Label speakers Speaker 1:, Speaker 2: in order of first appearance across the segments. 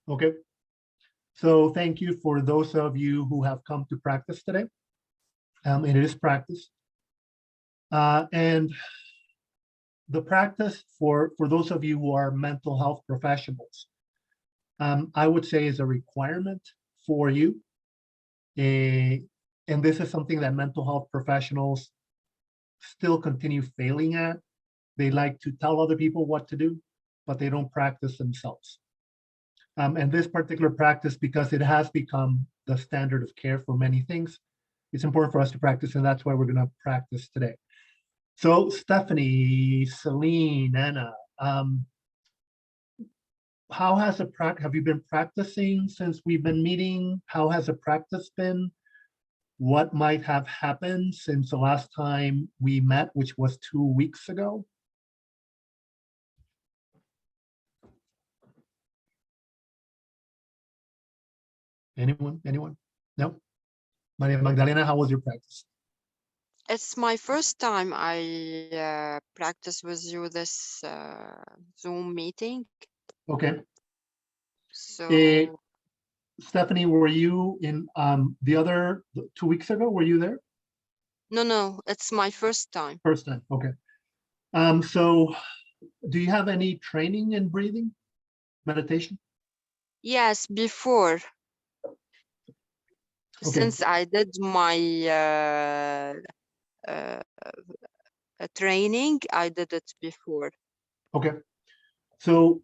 Speaker 1: Okay. So thank you for those of you who have come to practice today. It is practice. And the practice for those of you who are mental health professionals, I would say is a requirement for you. And this is something that mental health professionals still continue failing at. They like to tell other people what to do, but they don't practice themselves. And this particular practice, because it has become the standard of care for many things, it's important for us to practice, and that's why we're going to practice today. So Stephanie, Celine, Anna, how has the practice, have you been practicing since we've been meeting? How has the practice been? What might have happened since the last time we met, which was 2 weeks ago? Anyone? No? Maria Magdalena, how was your practice?
Speaker 2: It's my first time I practice with you this Zoom meeting.
Speaker 1: Okay.
Speaker 2: So
Speaker 1: Stephanie, were you in the other 2 weeks ago? Were you there?
Speaker 2: no, it's my first time.
Speaker 1: First time. Okay. So do you have any training in breathing, meditation?
Speaker 2: Yes, before.
Speaker 1: Okay.
Speaker 2: Since I did my training, I did it before.
Speaker 1: Okay. So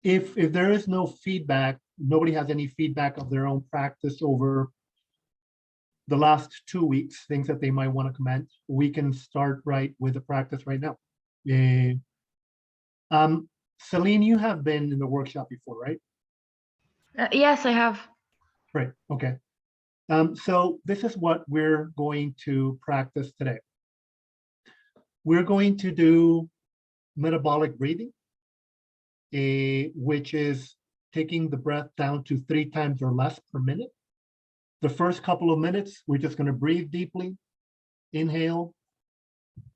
Speaker 1: if there is no feedback, nobody has any feedback of their own practice over the last 2 weeks, things that they might want to comment, we can start right with the practice right now. Celine, you have been in the workshop before, right?
Speaker 3: Yes, I have.
Speaker 1: Right. Okay. So this is what we're going to practice today. We're going to do metabolic breathing, which is taking the breath down to 3 times or less per minute. The first couple of minutes, we're just going to breathe deeply, inhale,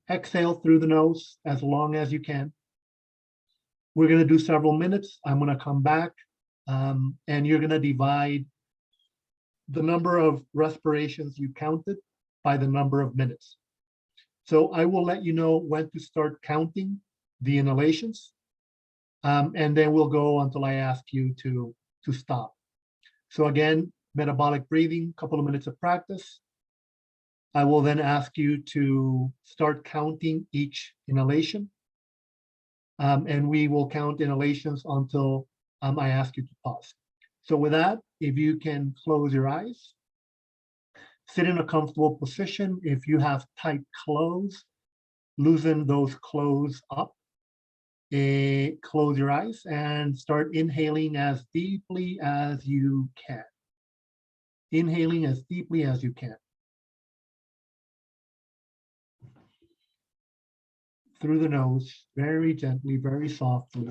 Speaker 1: exhale through the nose as long as you can. We're going to do several minutes. I'm going to come back, and you're going to divide the number of respirations you counted by the number of minutes. So I will let you know when to start counting the inhalations, and then we'll go until I ask you to stop. So again, metabolic breathing, couple of minutes of practice. I will then ask you to start counting each inhalation, and we will count inhalations until I ask you to pause. So with that, if you can close your eyes, sit in a comfortable position. If you have tight clothes, loosen those clothes up. Close your eyes and start inhaling as deeply as you can. Inhaling as deeply as you can. Through the nose, very gently, very softly,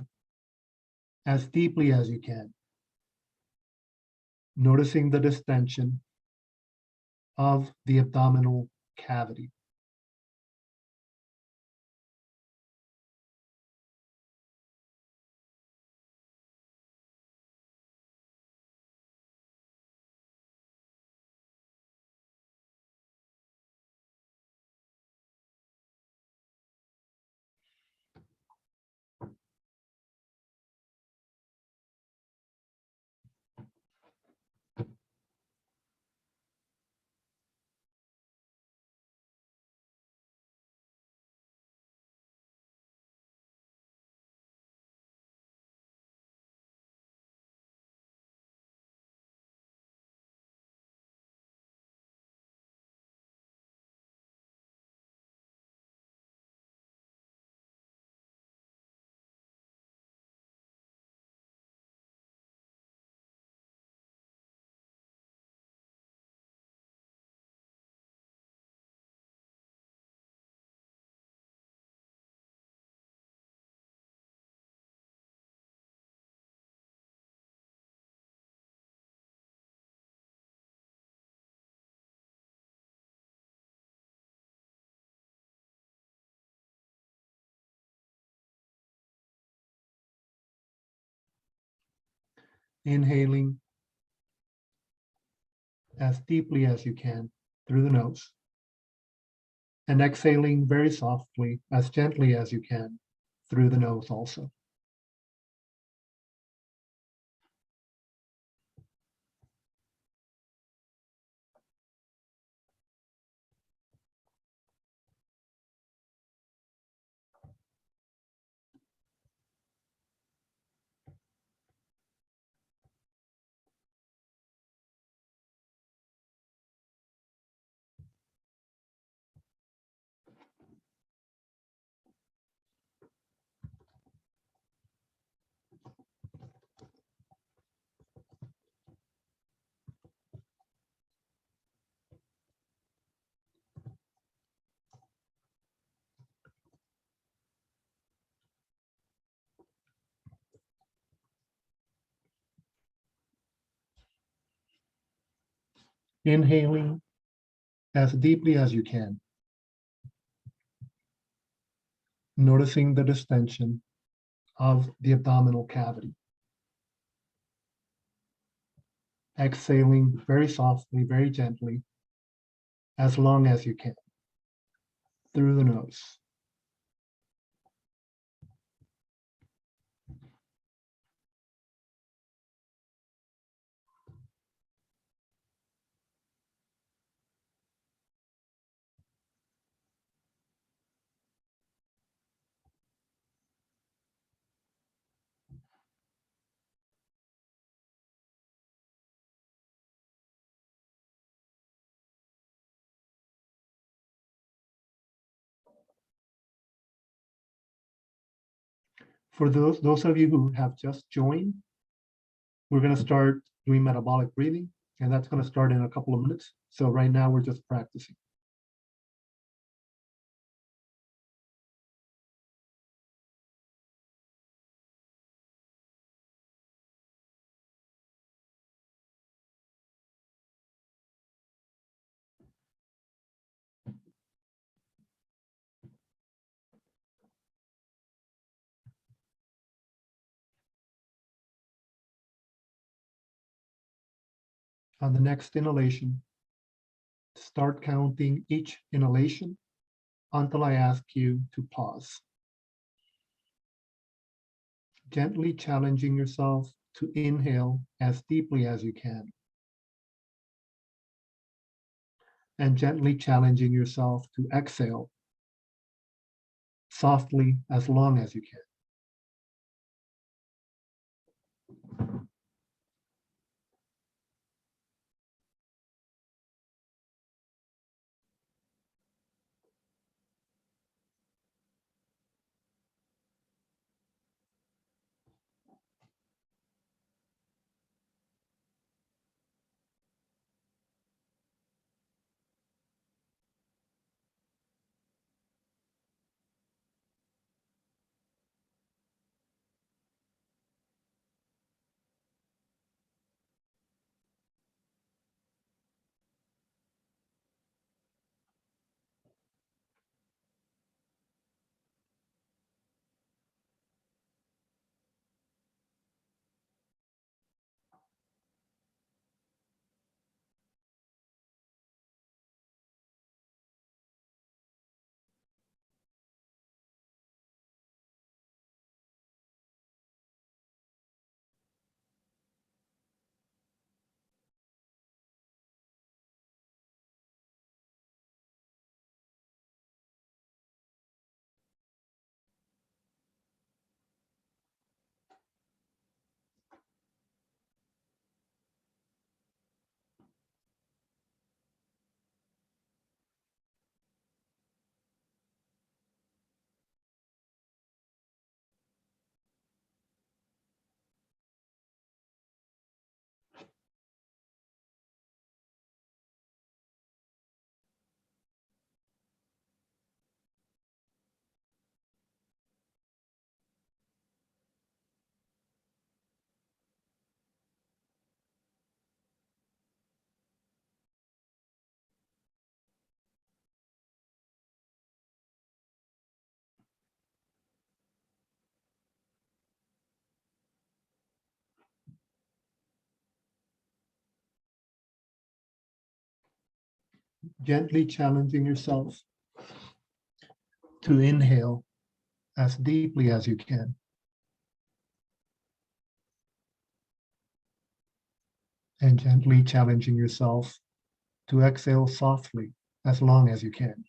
Speaker 1: as deeply as you can. Noticing the distension of the abdominal cavity. inhaling as deeply as you can through the nose, and exhaling very softly, as gently as you can through the nose also. Inhaling as deeply as you can, noticing the distension of the abdominal cavity. Exhaling very softly, very gently, as long as you can through the nose. For those of you who have just joined, we're going to start doing metabolic breathing, and that's going to start in a couple of minutes. So right now we're just practicing. On the next inhalation, start counting each inhalation until I ask you to pause. Gently challenging yourself to inhale as deeply as you can. And gently challenging yourself to exhale softly as long as you can. Gently challenging yourself to inhale as deeply as you can. And gently challenging yourself to exhale softly as long as you can.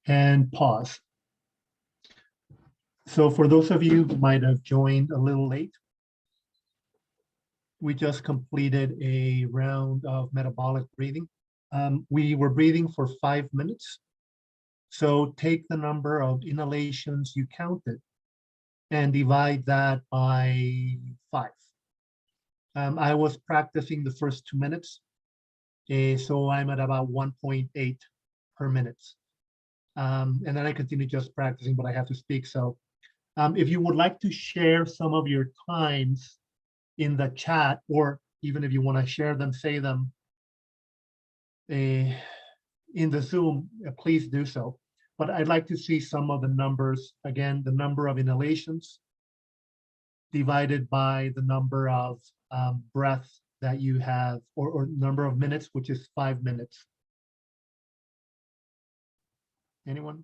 Speaker 1: And pause. So for those of you who might have joined a little late, we just completed a round of metabolic breathing. We were breathing for 5 minutes. So take the number of inhalations you counted and divide that by 5. I was practicing the first 2 minutes, so I'm at about 1.8 per minute. And then I continue just practicing, but I have to speak. So if you would like to share some of your times in the chat, or even if you want to share them, say them in the Zoom, please do so. But I'd like to see some of the numbers. Again, the number of inhalations divided by the number of breaths that you have, or number of minutes, which is 5 minutes. Anyone?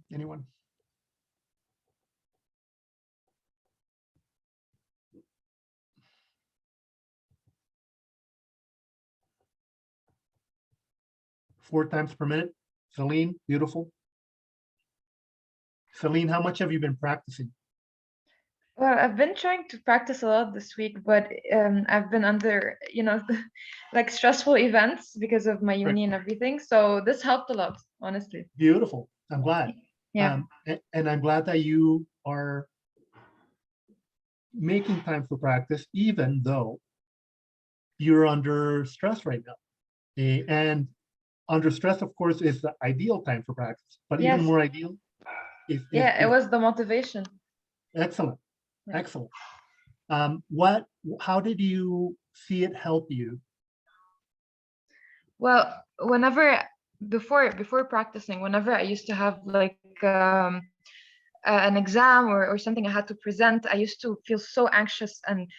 Speaker 1: 4 times per minute. Celine, beautiful. Celine, how much have you been practicing?
Speaker 3: Well, I've been trying to practice a lot this week, but I've been under, like stressful events because of my uni and everything. So this helped a lot, honestly.
Speaker 1: Beautiful. I'm glad.
Speaker 3: Yeah.
Speaker 1: And I'm glad that you are making time for practice, even though you're under stress right now. And under stress, of course, is the ideal time for practice, but even
Speaker 3: Yes.
Speaker 1: more ideal is
Speaker 3: Yeah, it was the motivation.
Speaker 1: excellent.
Speaker 3: Yeah.
Speaker 1: Excellent. How did you see it help you?
Speaker 3: Well, before practicing, whenever I used to have like an exam or something I had to present, I used to feel so anxious and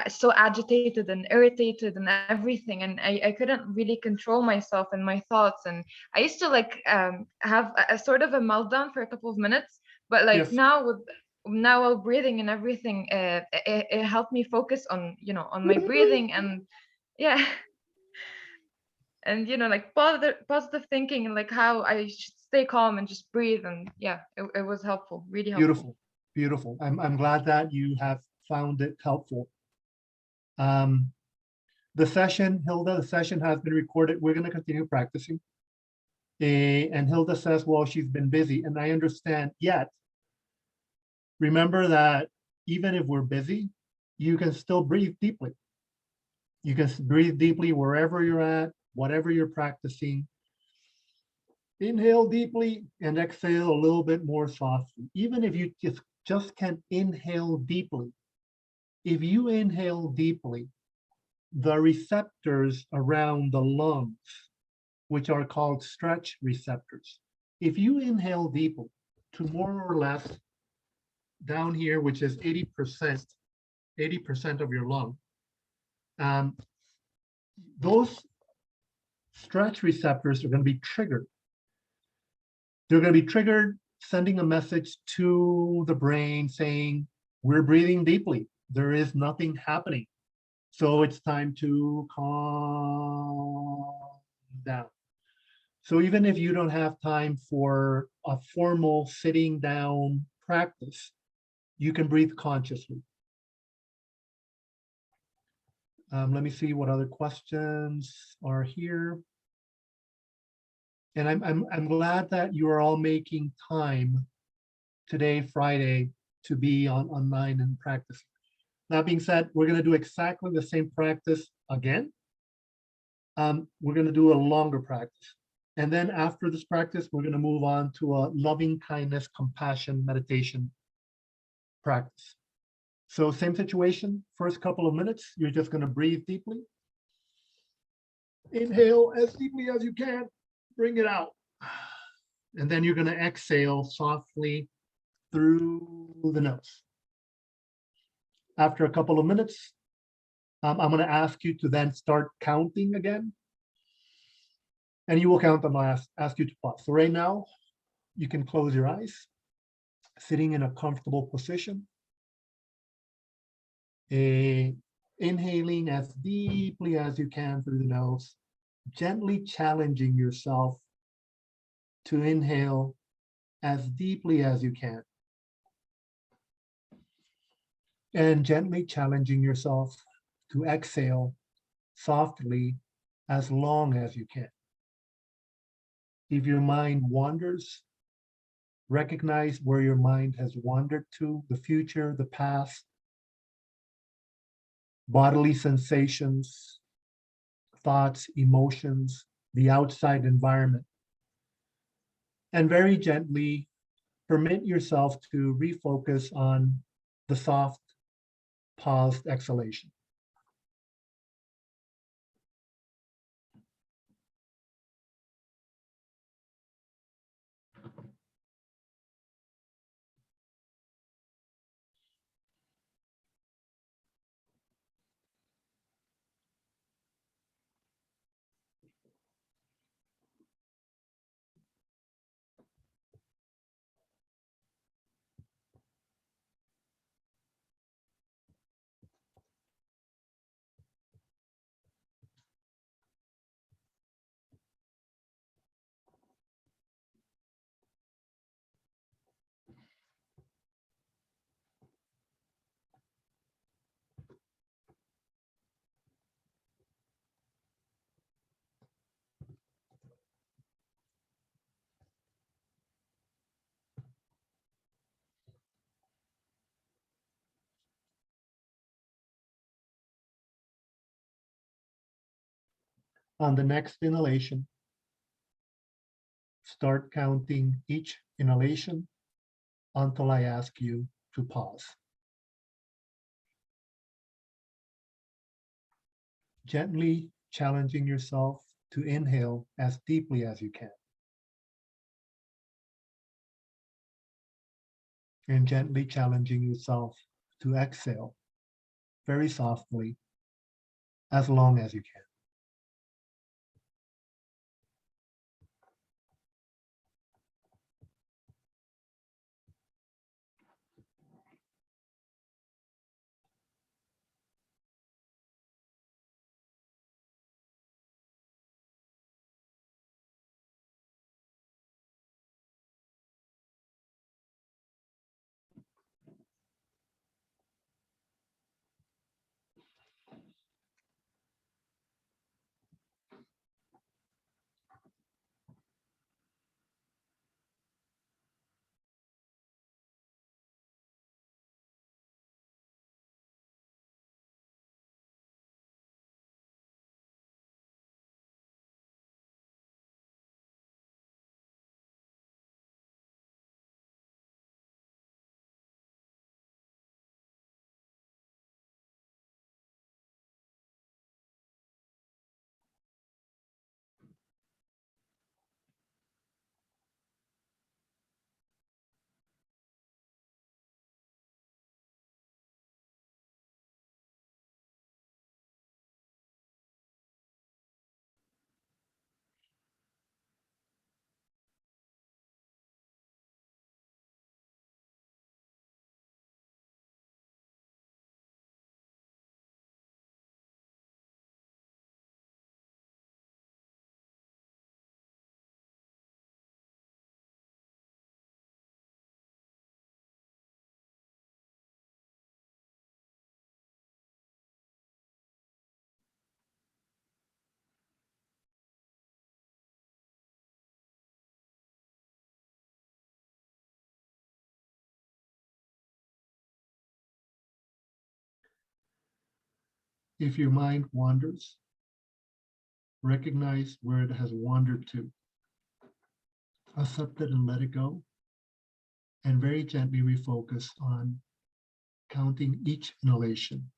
Speaker 3: so agitated and irritated and everything, and I couldn't really control myself and my thoughts, and I used to like have a sort of a meltdown for a couple of minutes, but like
Speaker 1: Yes.
Speaker 3: now while breathing and everything, it helped me focus on, you know, on my breathing, and yeah. And you know, like positive thinking, and like how I should stay calm and just breathe, and yeah, it was helpful, really helpful.
Speaker 1: Beautiful, beautiful. I'm glad that you have found it helpful. Um, the session, Hilda, the session has been recorded. We're going to continue practicing. And Hilda says, well, she's been busy, and I understand. Yet, remember that even if we're busy, you can still breathe deeply. You can breathe deeply wherever you're at, whatever you're practicing. Inhale deeply and exhale a little bit more softly. Even if you just can inhale deeply. If you inhale deeply, the receptors around the lungs, which are called stretch receptors, if you inhale deeply to more or less down here, which is 80% of your lung, those stretch receptors are going to be triggered. They're going to be triggered, sending a message to the brain saying, we're breathing deeply. There is nothing happening. So it's time to calm down. So even if you don't have time for a formal sitting down practice, you can breathe consciously. Let me see what other questions are here. And I'm glad that you are all making time today, Friday, to be online and practice. That being said, we're going to do exactly the same practice again. We're going to do a longer practice. And then after this practice, we're going to move on to a loving kindness, compassion, meditation practice. So same situation, first couple of minutes, you're just going to breathe deeply. Inhale as deeply as you can, bring it out. And then you're going to exhale softly through the nose. After a couple of minutes, I'm going to ask you to then start counting again. And you will count and I'll ask you to pause. So right now, you can close your eyes, sitting in a comfortable position. Inhaling as deeply as you can through the nose, gently challenging yourself to inhale as deeply as you can. And gently challenging yourself to exhale softly as long as you can. If your mind wanders, recognize where your mind has wandered to, the future, the past, bodily sensations, thoughts, emotions, the outside environment. And very gently permit yourself to refocus on the soft, paused exhalation. On the next inhalation, start counting each inhalation until I ask you to pause. Gently challenging yourself to inhale as deeply as you can. And gently challenging yourself to exhale very softly, as long as you can. If your mind wanders, recognize where it has wandered to. Accept it and let it go. And very gently refocus on counting each inhalation.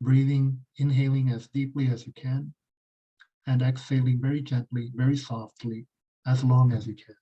Speaker 1: Breathing, inhaling as deeply as you can, and exhaling very gently, very softly, as long as you can.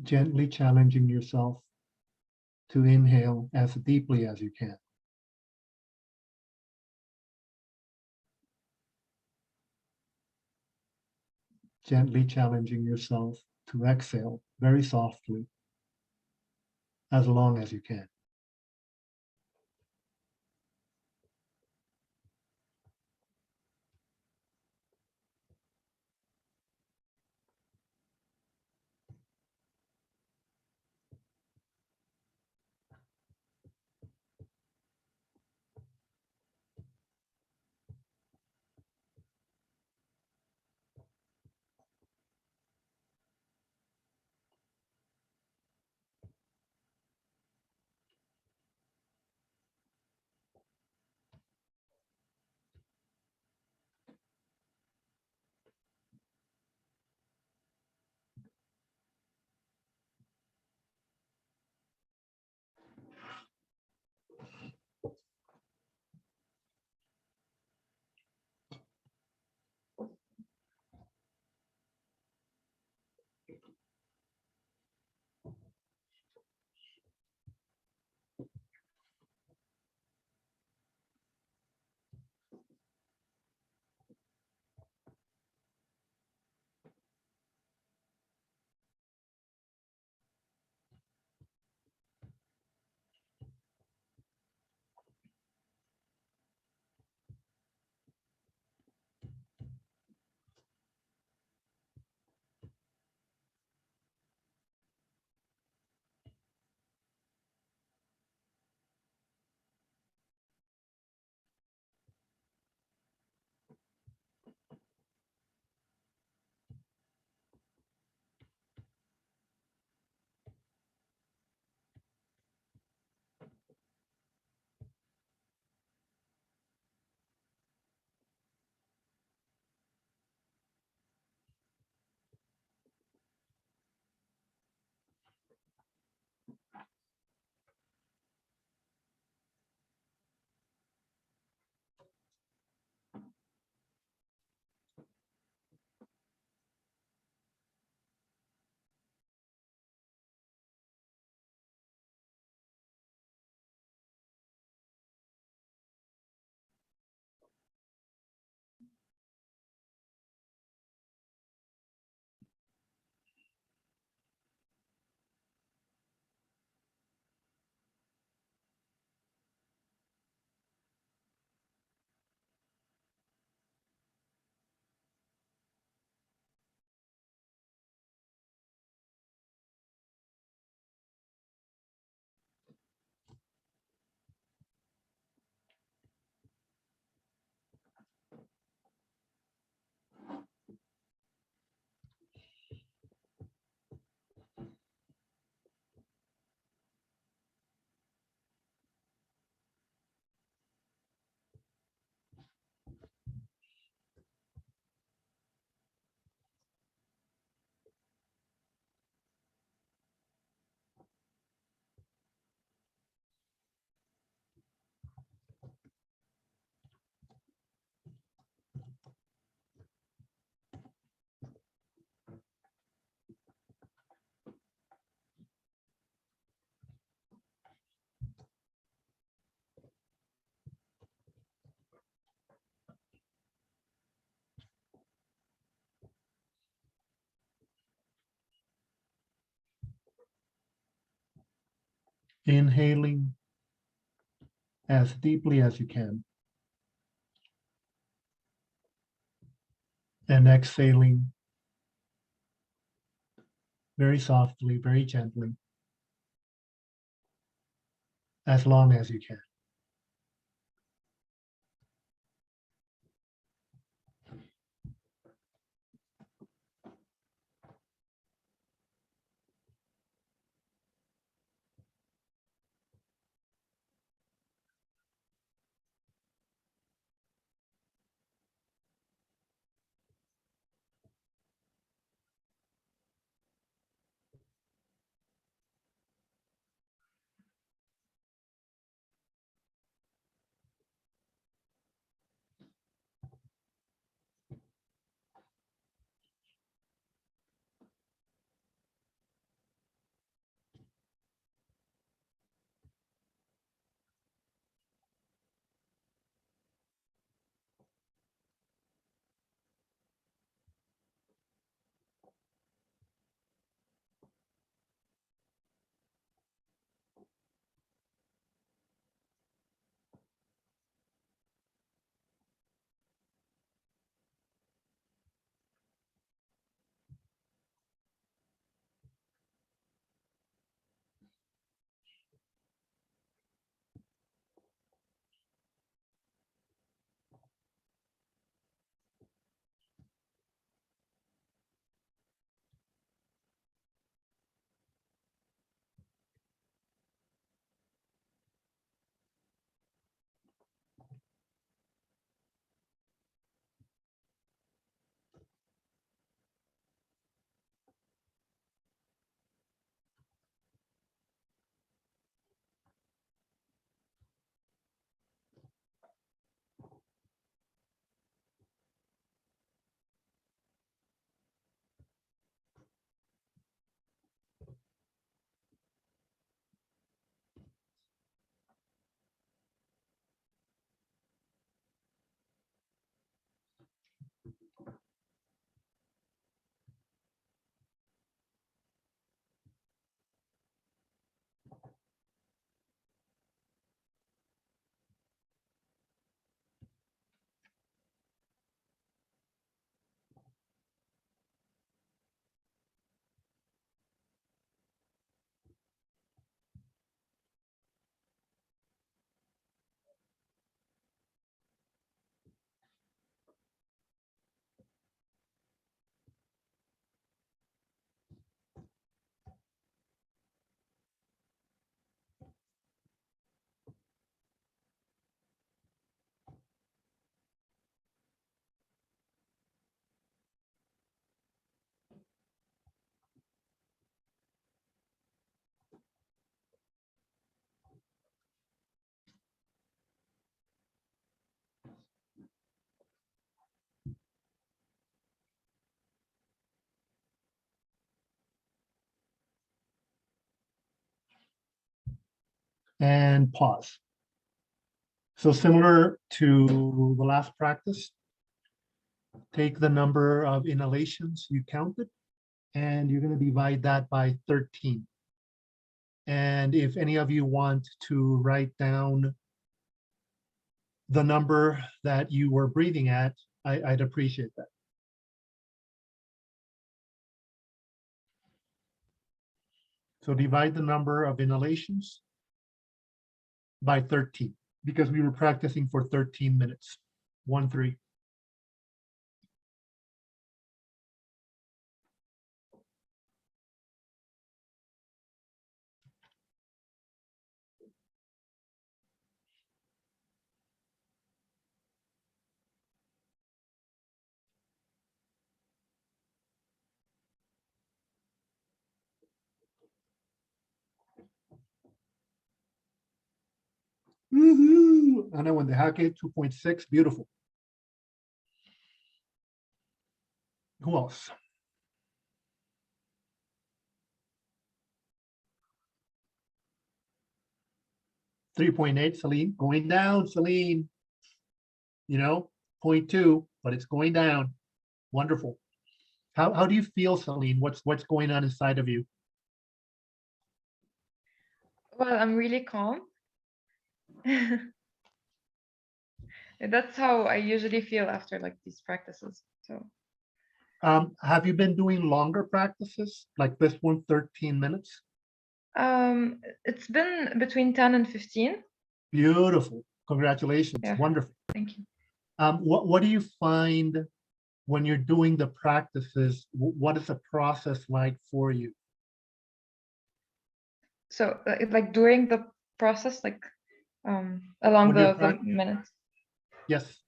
Speaker 1: Gently challenging yourself to inhale as deeply as you can. Gently challenging yourself to exhale very softly as long as you can. Inhaling as deeply as you can and exhaling very softly, very gently, as long as you can. and pause. So similar to the last practice, take the number of inhalations you counted, and you're going to divide that by 13. And if any of you want to write down the number that you were breathing at, I'd appreciate that. So divide the number of inhalations by 13, because we were practicing for 13 minutes. 1, 3. Woohoo! Ana Wendehake, 2.6, beautiful. Who else? 3.8, Celine, going down, Celine. You know, 0.2, but it's going down. Wonderful. How do you feel, Celine? What's going on inside of you?
Speaker 3: Well, I'm really calm. That's how I usually feel after like these practices. So
Speaker 1: Have you been doing longer practices like this one, 13 minutes?
Speaker 3: it's been between 10 and 15.
Speaker 1: Beautiful. Congratulations.
Speaker 3: Yeah.
Speaker 1: Wonderful.
Speaker 3: Thank you.
Speaker 1: What do you find when you're doing the practices? What is the process like for you?
Speaker 3: So like during the process, like along
Speaker 1: When you're
Speaker 3: the minutes.
Speaker 1: Yes.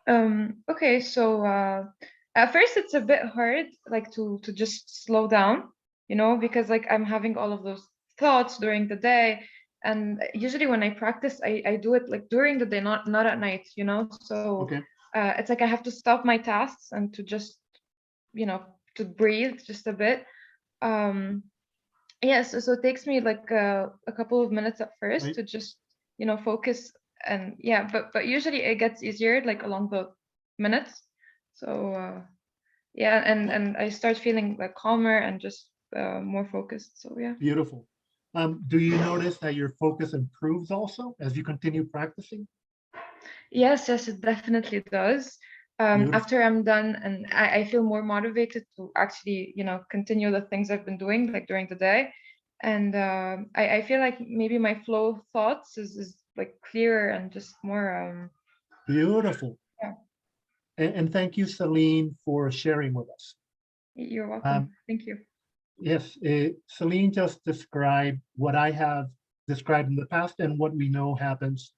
Speaker 3: Okay, so at first it's a bit hard like to just slow down, you know, because like I'm having all of those thoughts during the day, and usually when I practice I do it like during the day, not at night, you know. So
Speaker 1: Okay.
Speaker 3: it's like I have to stop my tasks and to just, you know, to breathe just a bit. Yes, so it takes me like a couple of minutes at first
Speaker 1: Right.
Speaker 3: to just, you know, focus. And yeah, but usually it gets easier like along the minutes. So yeah, and I start feeling like calmer and just more focused. So yeah.
Speaker 1: Beautiful. Do you notice that your focus improves also as you continue practicing?
Speaker 3: Yes, it definitely does.
Speaker 1: Beautiful.
Speaker 3: After I'm done, and I feel more motivated to actually, you know, continue the things I've been doing like during the day. And I feel like maybe my flow of thoughts is like clearer and just more.
Speaker 1: Beautiful.
Speaker 3: Yeah.
Speaker 1: And thank you, Celine, for sharing with us.
Speaker 3: You're welcome. Thank you.
Speaker 1: Yes, Celine just described what I have described in the past and what we know happens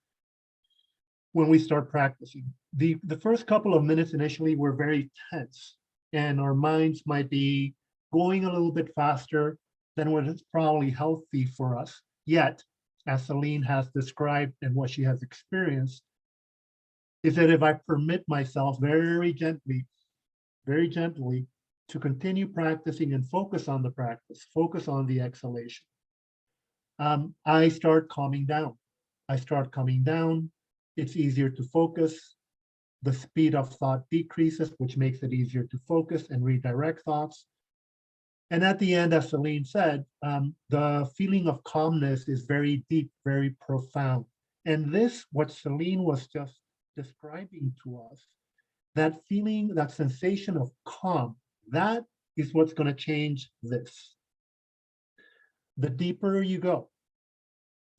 Speaker 1: when we start practicing. The first couple of minutes initially were very tense, and our minds might be going a little bit faster than what is probably healthy for us. Yet, as Celine has described and what she has experienced, is that if I permit myself very gently to continue practicing and focus on the practice, focus on the exhalation, I start calming down. It's easier to focus. The speed of thought decreases, which makes it easier to focus and redirect thoughts. And at the end, as Celine said, the feeling of calmness is very deep, very profound. And this, what Celine was just describing to us, that feeling, that sensation of calm, that is what's going to change this. The deeper you go,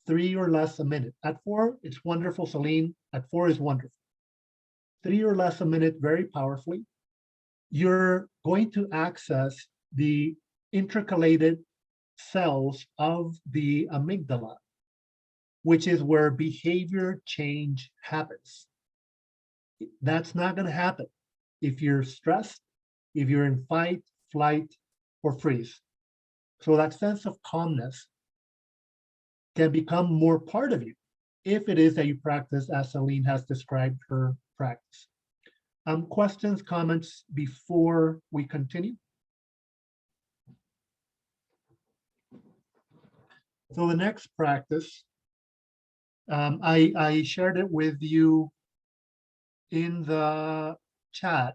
Speaker 1: 3 or less a minute. At 4, it's wonderful, Celine. At 4 is wonderful. 3 or less a minute, very powerfully. You're going to access the intercalated cells of the amygdala, which is where behavior change happens. That's not going to happen if you're stressed, if you're in fight, flight, or freeze. So that sense of calmness can become more part of you if it is that you practice as Celine has described her practice. Questions, comments before we continue? So the next practice, I shared it with you in the chat.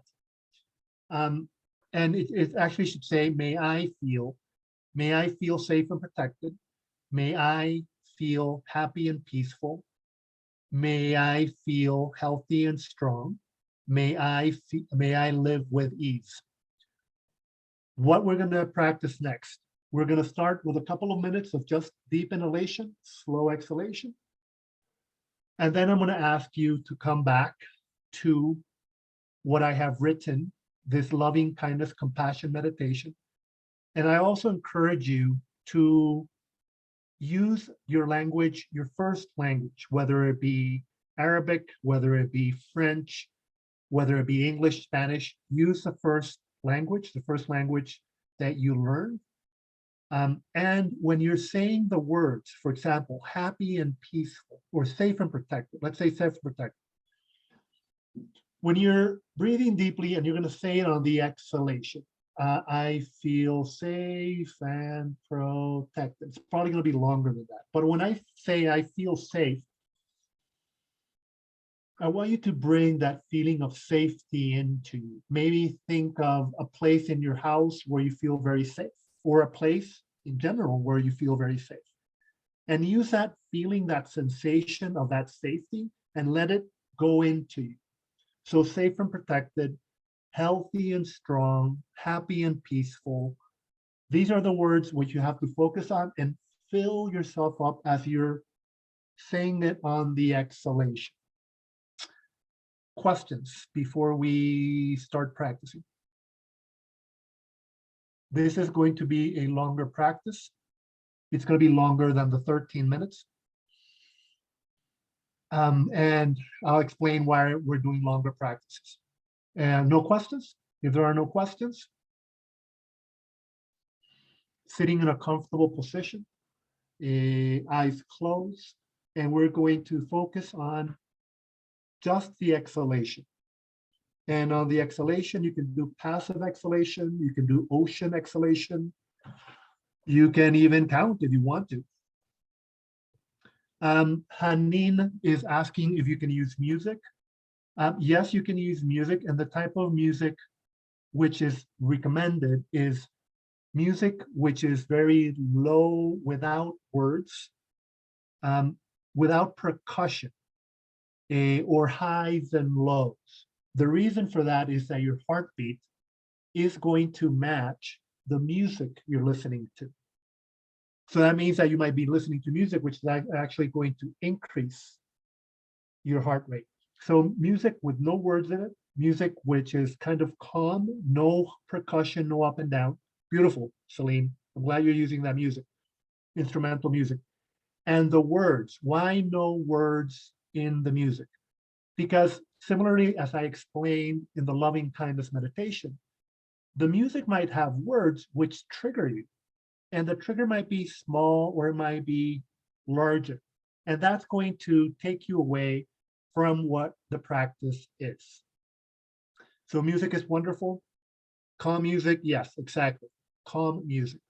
Speaker 1: And it actually should say, may I feel safe and protected. May I feel happy and peaceful. May I feel healthy and strong. May I live with ease. What we're going to practice next, we're going to start with a couple of minutes of just deep inhalation, slow exhalation. And then I'm going to ask you to come back to what I have written, this loving kindness, compassion meditation. And I also encourage you to use your language, your first language, whether it be Arabic, whether it be French, whether it be English, Spanish, use the first language that you learn. And when you're saying the words, for example, happy and peaceful, or safe and protected, let's say safe and protected. When you're breathing deeply and you're going to say it on the exhalation, I feel safe and protected. It's probably going to be longer than that. But when I say I feel safe, I want you to bring that feeling of safety into you. Maybe think of a place in your house where you feel very safe, or a place in general where you feel very safe. And use that feeling, that sensation of that safety, and let it go into you. So safe and protected, healthy and strong, happy and peaceful. These are the words which you have to focus on and fill yourself up as you're saying it on the exhalation. Questions before we start practicing? This is going to be a longer practice. It's going to be longer than the 13 minutes. And I'll explain why we're doing longer practices. And no questions? If there are no questions, sitting in a comfortable position, eyes closed, and we're going to focus on just the exhalation. And on the exhalation, you can do passive exhalation, you can do ocean exhalation, you can even count if you want to. Hanin is asking if you can use music. Yes, you can use music, and the type of music which is recommended is music which is very low, without words, without percussion, or highs and lows. The reason for that is that your heartbeat is going to match the music you're listening to. So that means that you might be listening to music which is actually going to increase your heart rate. So music with no words in it, music which is kind of calm, no percussion, no up and down. Beautiful, Celine. I'm glad you're using that music, instrumental music. And the words, why no words in the music? Because similarly, as I explained in the loving kindness meditation, the music might have words which trigger you. And the trigger might be small or it might be larger. And that's going to take you away from what the practice is. So music is wonderful. Calm music, yes, exactly. Calm music.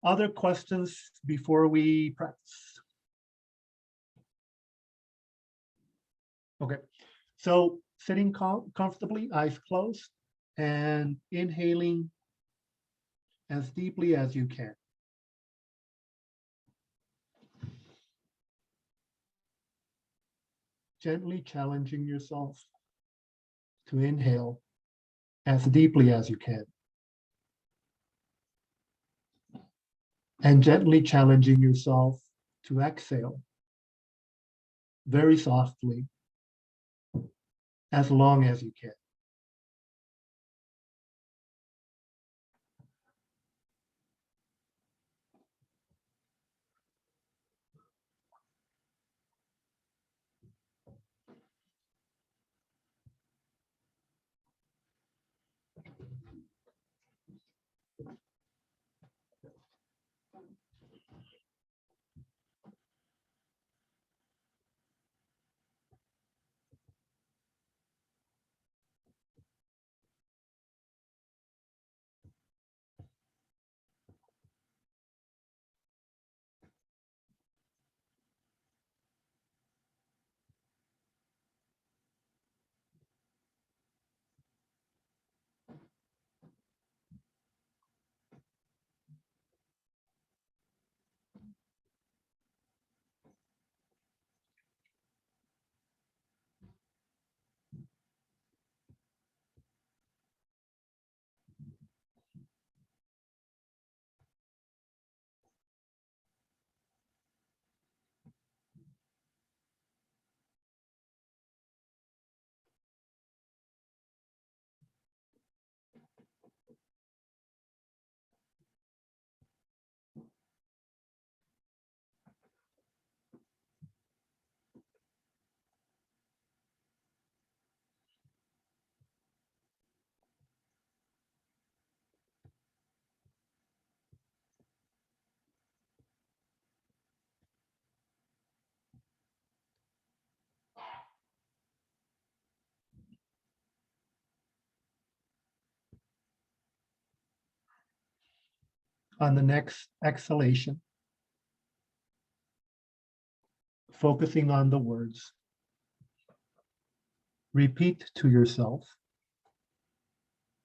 Speaker 1: Other questions before we practice? Okay, so sitting comfortably, eyes closed, and inhaling as deeply as you can. Gently challenging yourself to inhale as deeply as you can. And gently challenging yourself to exhale very softly as long as you can. On the next exhalation, focusing on the words, repeat to yourself,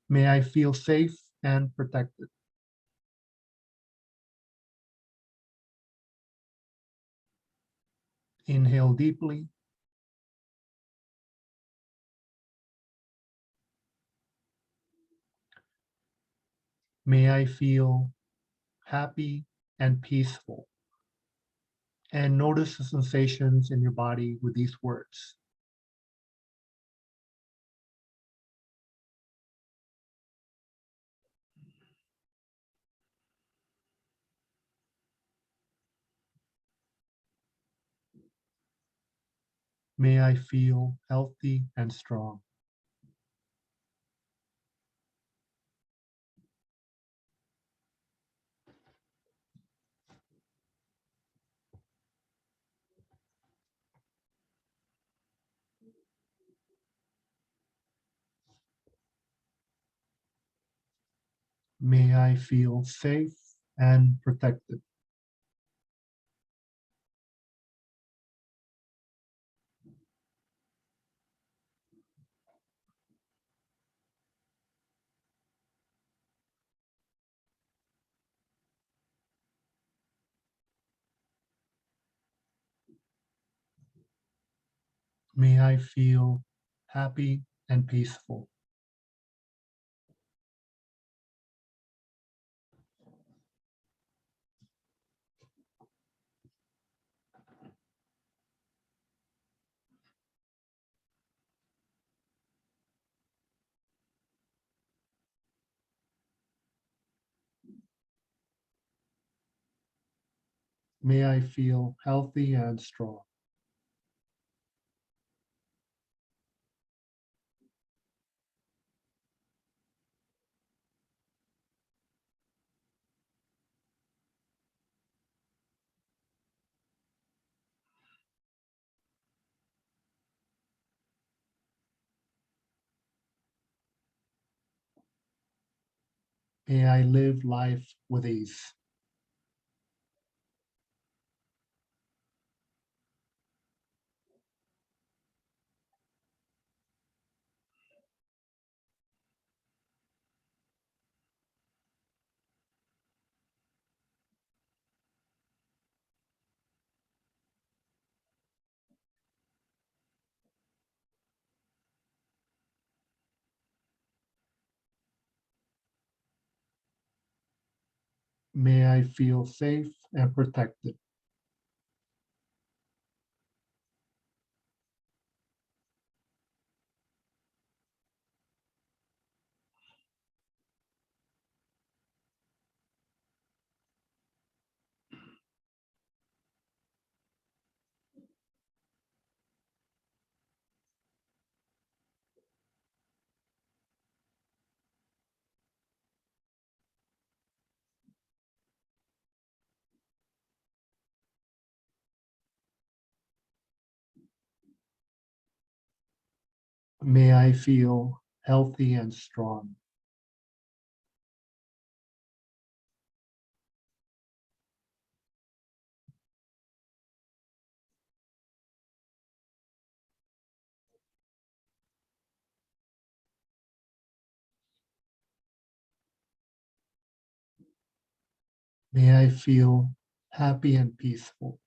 Speaker 1: may I feel safe and protected. Inhale deeply. May I feel happy and peaceful. And notice the sensations in your body with these words. May I feel healthy and strong. May I feel safe and protected. May I feel happy and peaceful. May I feel healthy and strong. May I live life with ease. May I feel safe and protected. May I feel healthy and strong. May I feel happy and peaceful.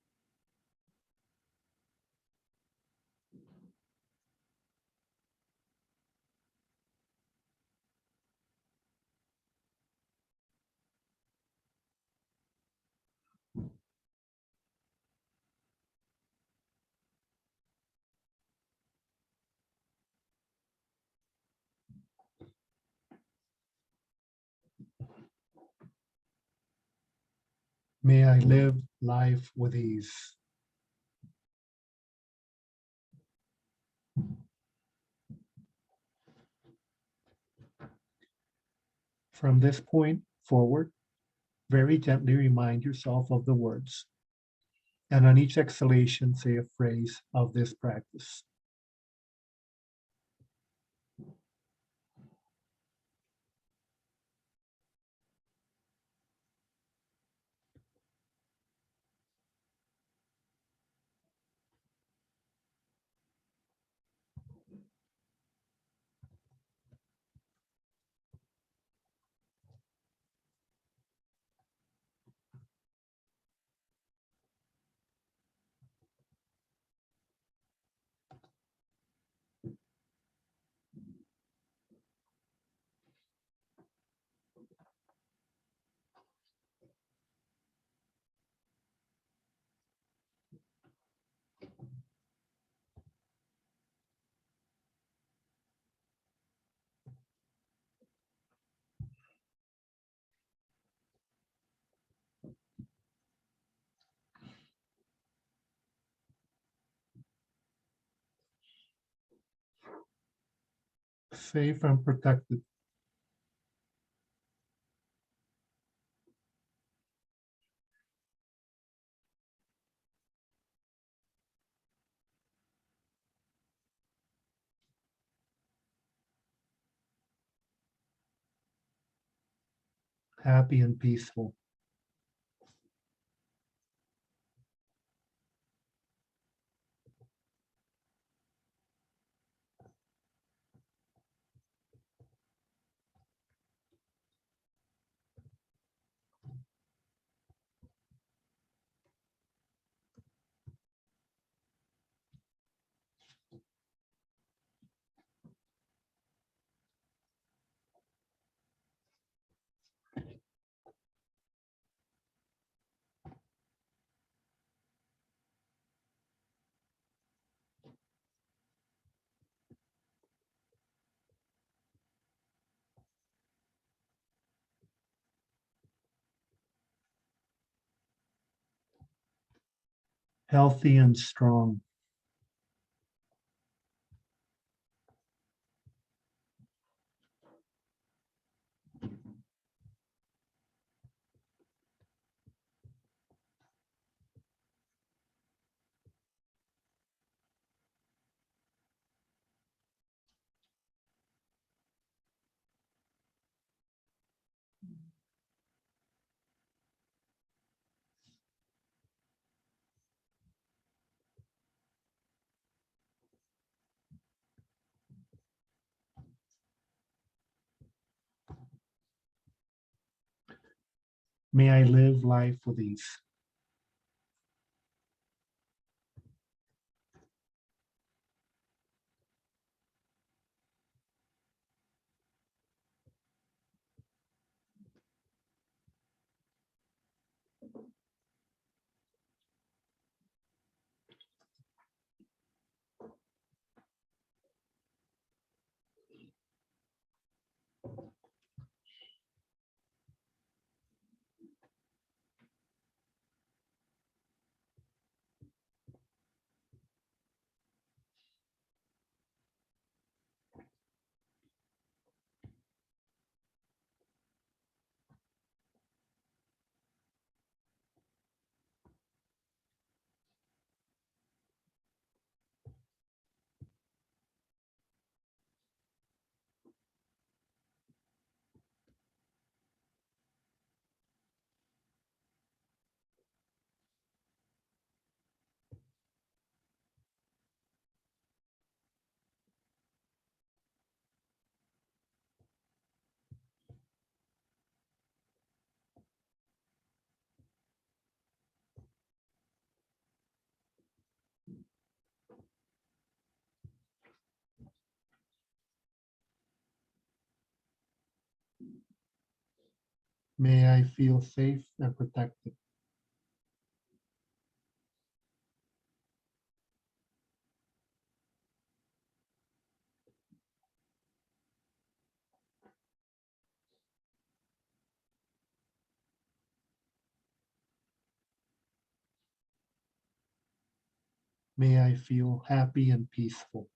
Speaker 1: May I live life with ease. From this point forward, very gently remind yourself of the words. And on each exhalation, say a phrase of this practice. safe and protected. Happy and peaceful. Healthy and strong. May I live life with ease. May I feel safe and protected. May I feel happy and peaceful.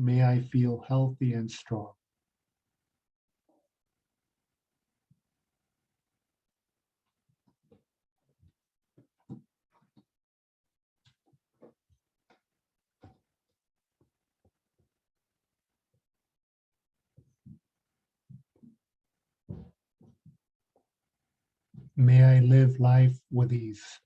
Speaker 1: May I feel healthy and strong. May I live life with ease.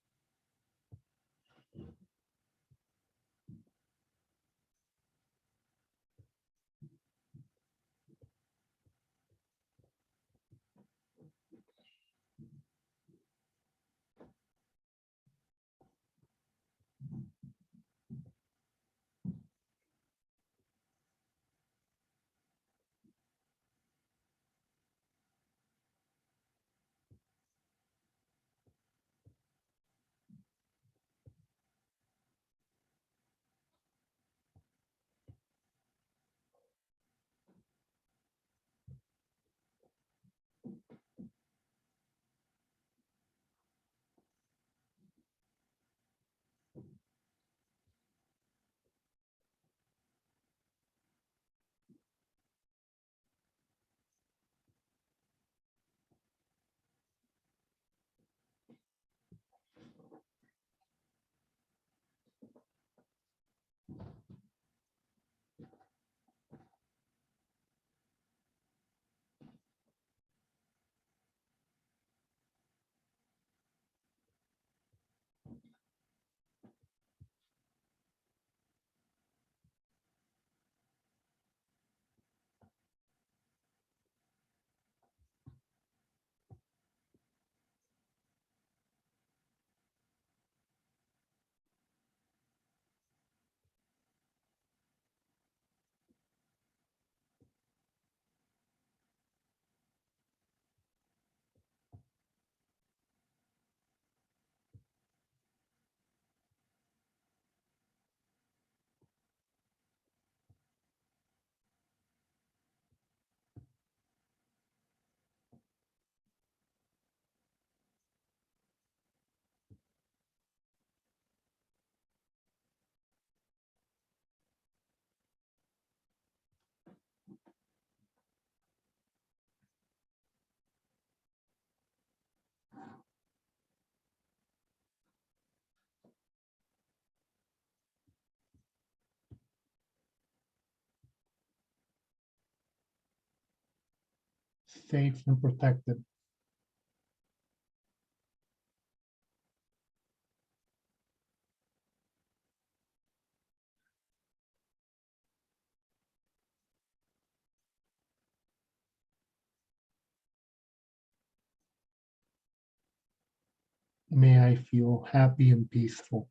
Speaker 1: safe and protected. May I feel happy and peaceful.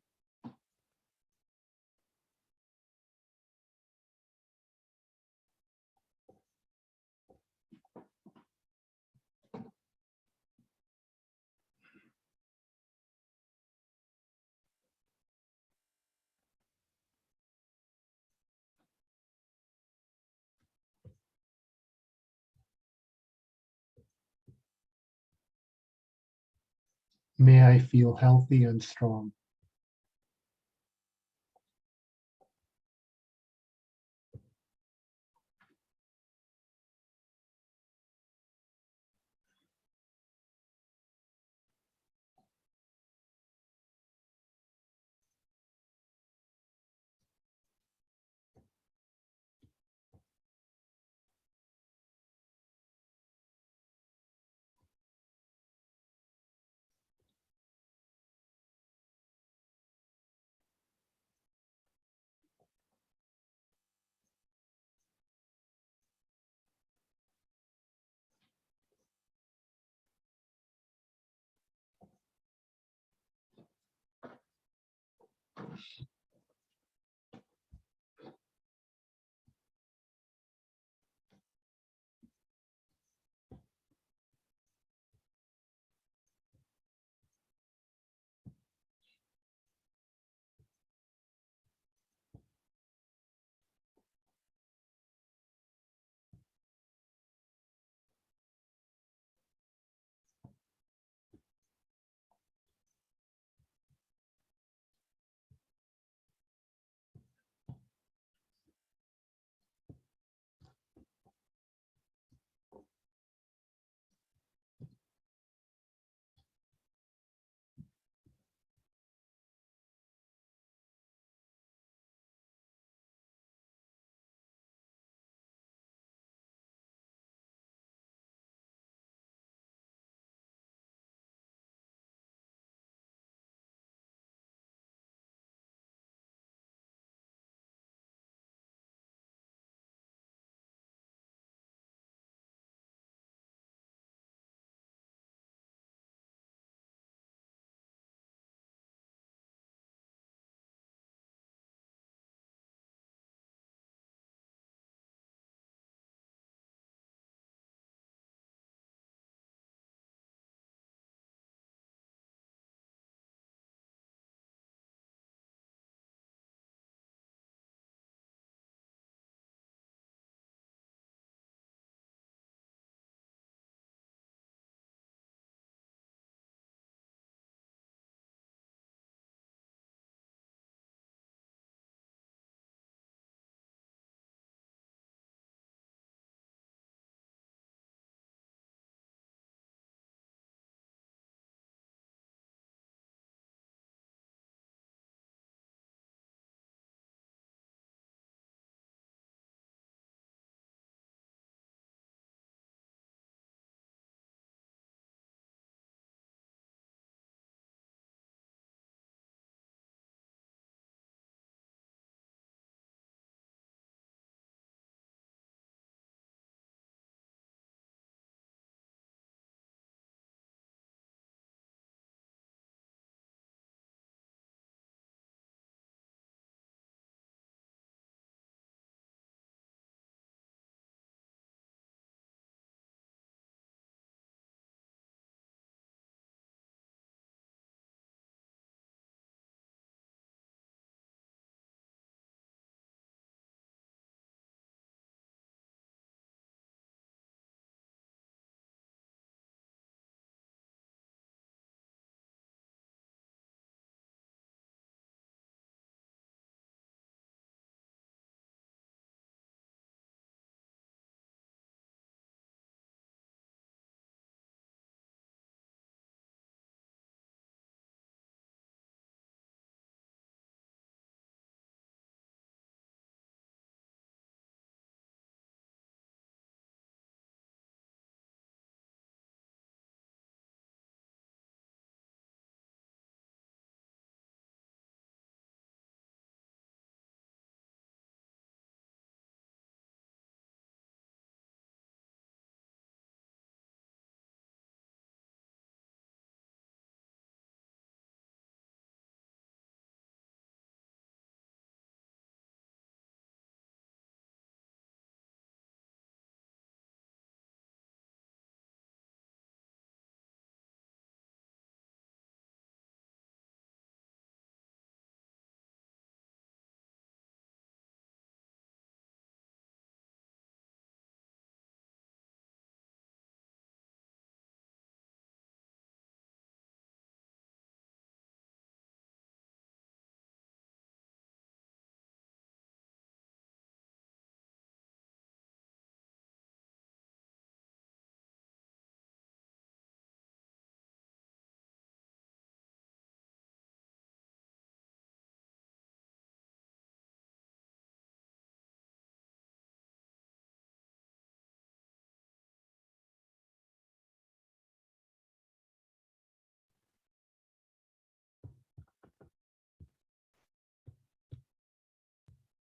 Speaker 1: May I feel healthy and strong.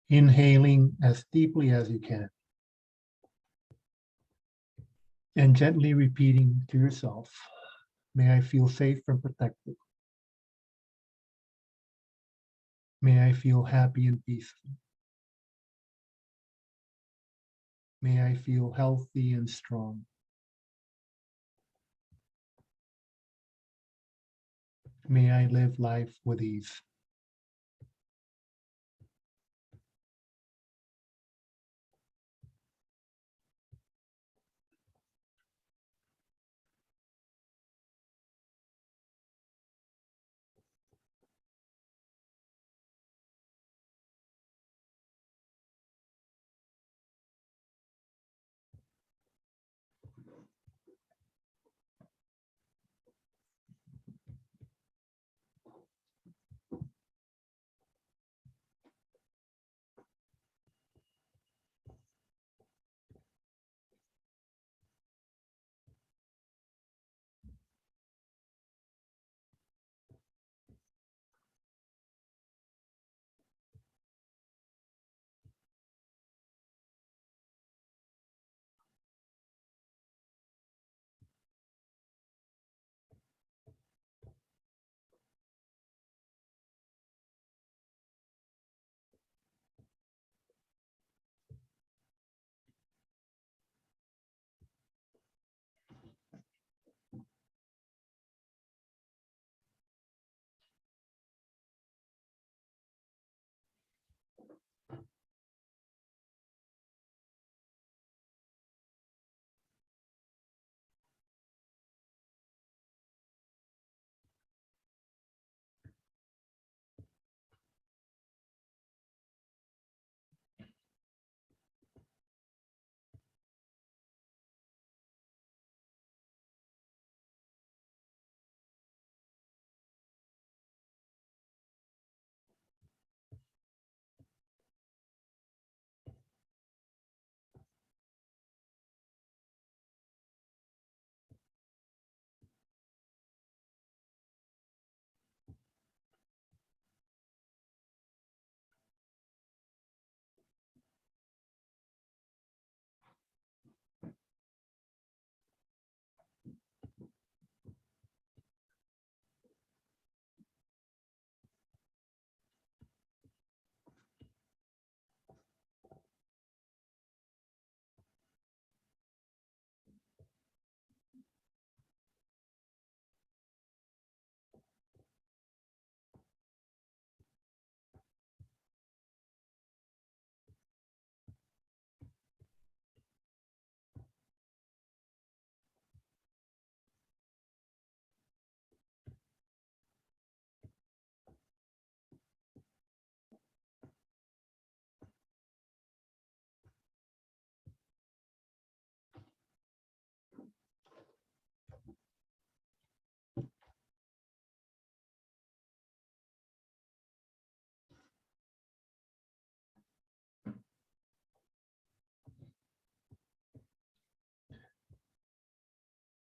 Speaker 1: Inhaling as deeply as you can. And gently repeating to yourself, may I feel safe and protected. May I feel happy and peaceful. May I feel healthy and strong. May I live life with ease.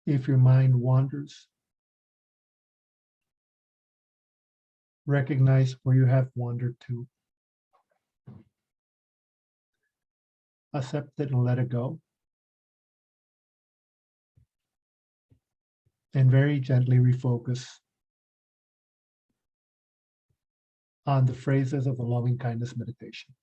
Speaker 1: If your mind wanders, recognize where you have wandered to. Accept it and let it go. And very gently refocus on the phrases of the loving kindness meditation.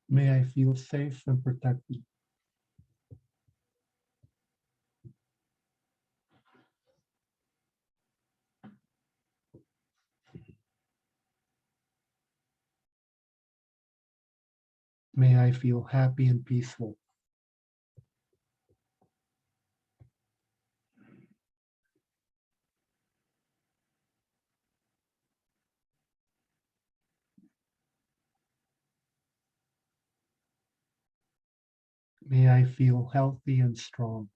Speaker 1: May I feel safe and protected. May I feel happy and peaceful. May I feel healthy and strong.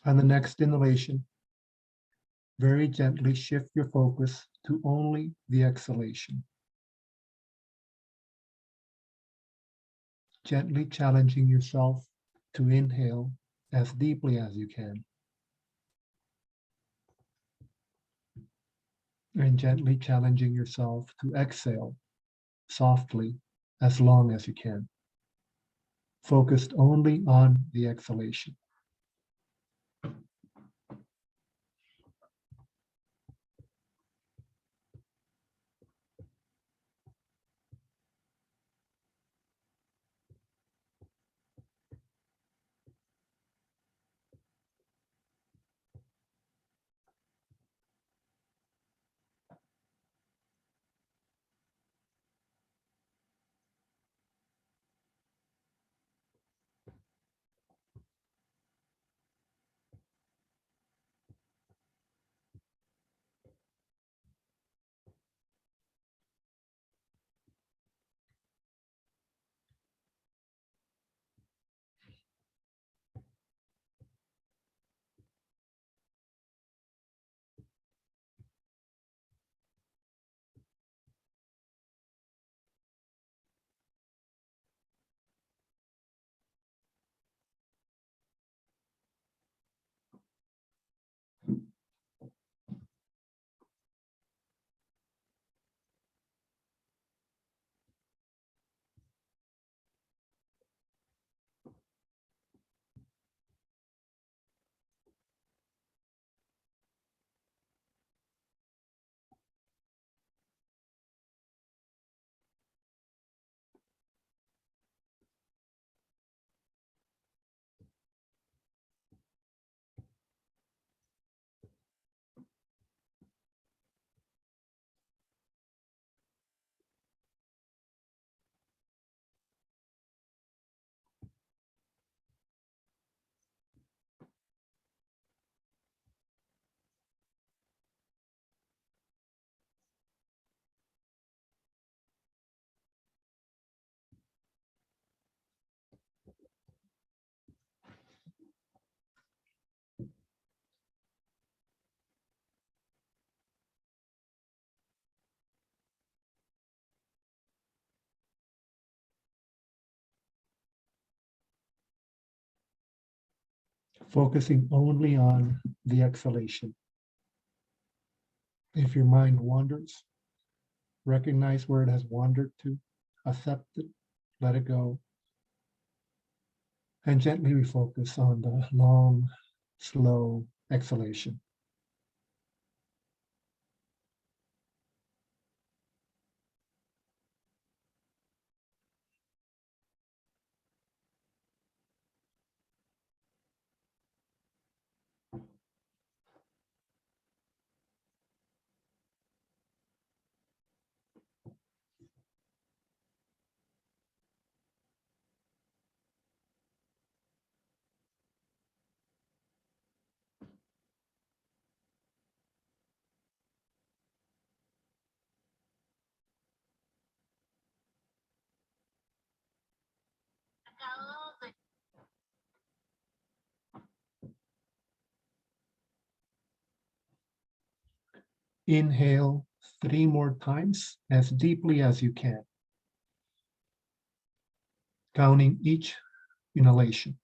Speaker 1: On the next inhalation, very gently shift your focus to only the exhalation. Gently challenging yourself to inhale as deeply as you can. And gently challenging yourself to exhale softly as long as you can. Focused only on the exhalation. Focusing only on the exhalation. If your mind wanders, recognize where it has wandered to, accept it, let it go, and gently refocus on the long, slow exhalation. Inhale 3 more times as deeply as you can, counting each inhalation.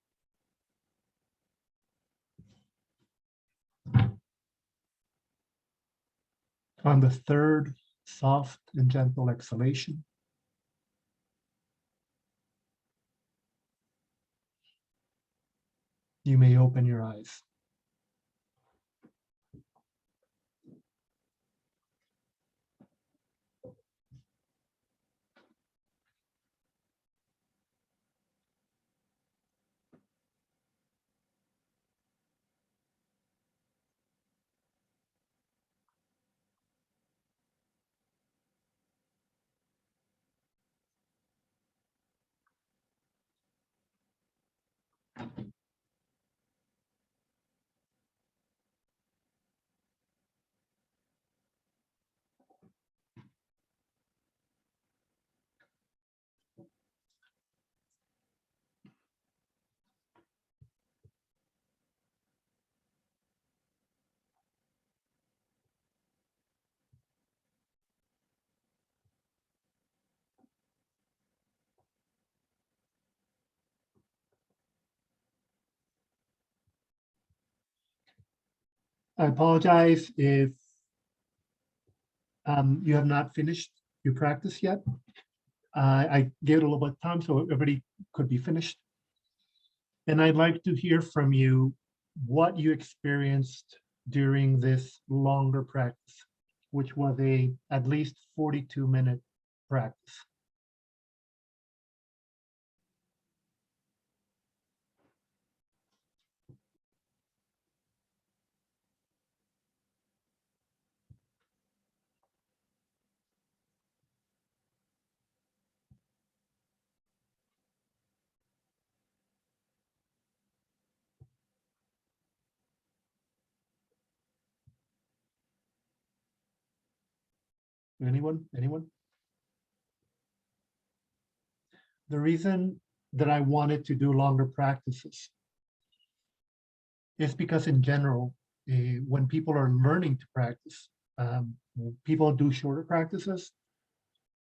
Speaker 1: On the third soft and gentle exhalation, you may open your eyes. I apologize if you have not finished your practice yet. I gave it a little bit of time so everybody could be finished. And I'd like to hear from you what you experienced during this longer practice, which was a at least 42-minute practice. Anyone? The reason that I wanted to do longer practices is because in general, when people are learning to practice, people do shorter practices,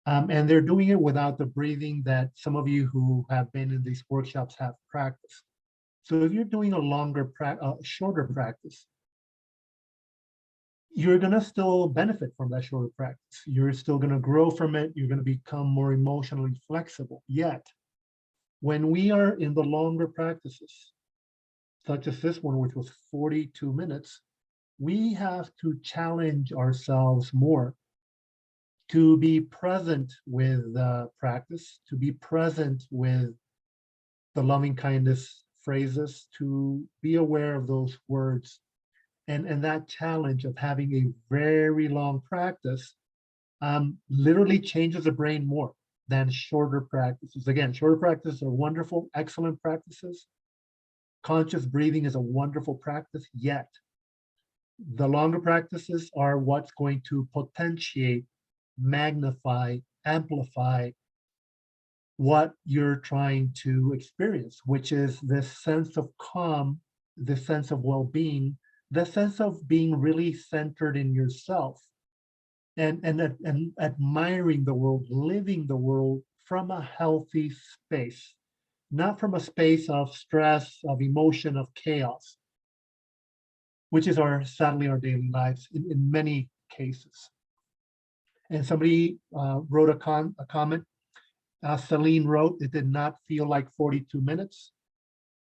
Speaker 1: and they're doing it without the breathing that some of you who have been in these workshops have practiced. So if you're doing a shorter practice, you're going to still benefit from that shorter practice. You're still going to grow from it. You're going to become more emotionally flexible. Yet, when we are in the longer practices, such as this one, which was 42 minutes, we have to challenge ourselves more to be present with practice, to be present with the loving kindness phrases, to be aware of those words. And that challenge of having a very long practice literally changes the brain more than shorter practices. Again, shorter practices are wonderful, excellent practices. Conscious breathing is a wonderful practice, yet the longer practices are what's going to potentiate, magnify, amplify what you're trying to experience, which is this sense of calm, this sense of well-being, the sense of being really centered in yourself and admiring the world, living the world from a healthy space, not from a space of stress, of emotion, of chaos, which is sadly our daily lives in many cases. And somebody wrote a comment. Celine wrote, it did not feel like 42 minutes.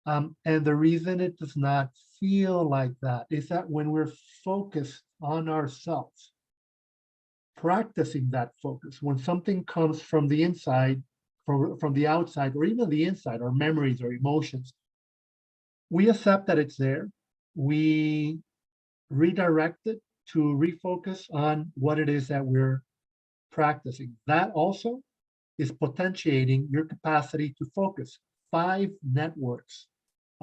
Speaker 1: And the reason it does not feel like that is that when we're focused on ourselves, practicing that focus, when something comes from the inside, from the outside, or even the inside, our memories or emotions, we accept that it's there. We redirect it to refocus on what it is that we're practicing. That also is potentiating your capacity to focus. 5 networks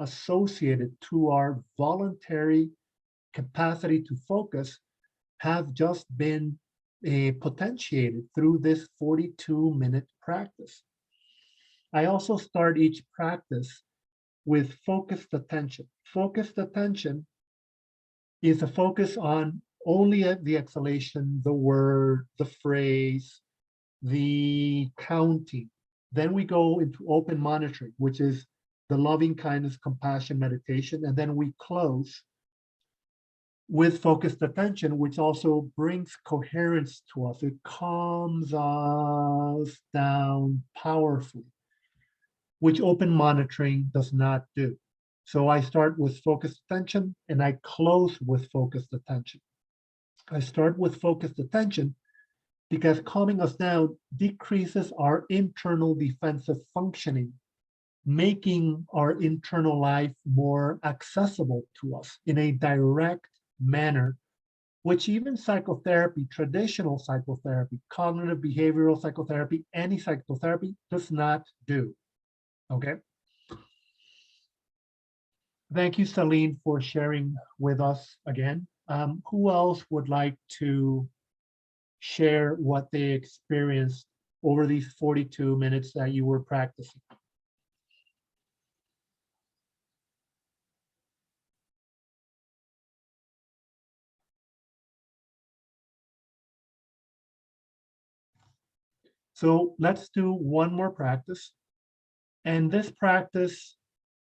Speaker 1: associated to our voluntary capacity to focus have just been potentiated through this 42-minute practice. I also start each practice with focused attention. Focused attention is a focus on only the exhalation, the word, the phrase, the counting. Then we go into open monitoring, which is the loving kindness, compassion, meditation. And then we close with focused attention, which also brings coherence to us. It calms us down powerfully, which open monitoring does not do. So I start with focused attention and I close with focused attention. I start with focused attention because calming us down decreases our internal defensive functioning, making our internal life more accessible to us in a direct manner, which even psychotherapy, traditional psychotherapy, cognitive behavioral psychotherapy, any psychotherapy does not do. Okay. Thank you, Celine, for sharing with us again. Who else would like to share what they experienced over these 42 minutes that you were practicing? So let's do one more practice. And this practice,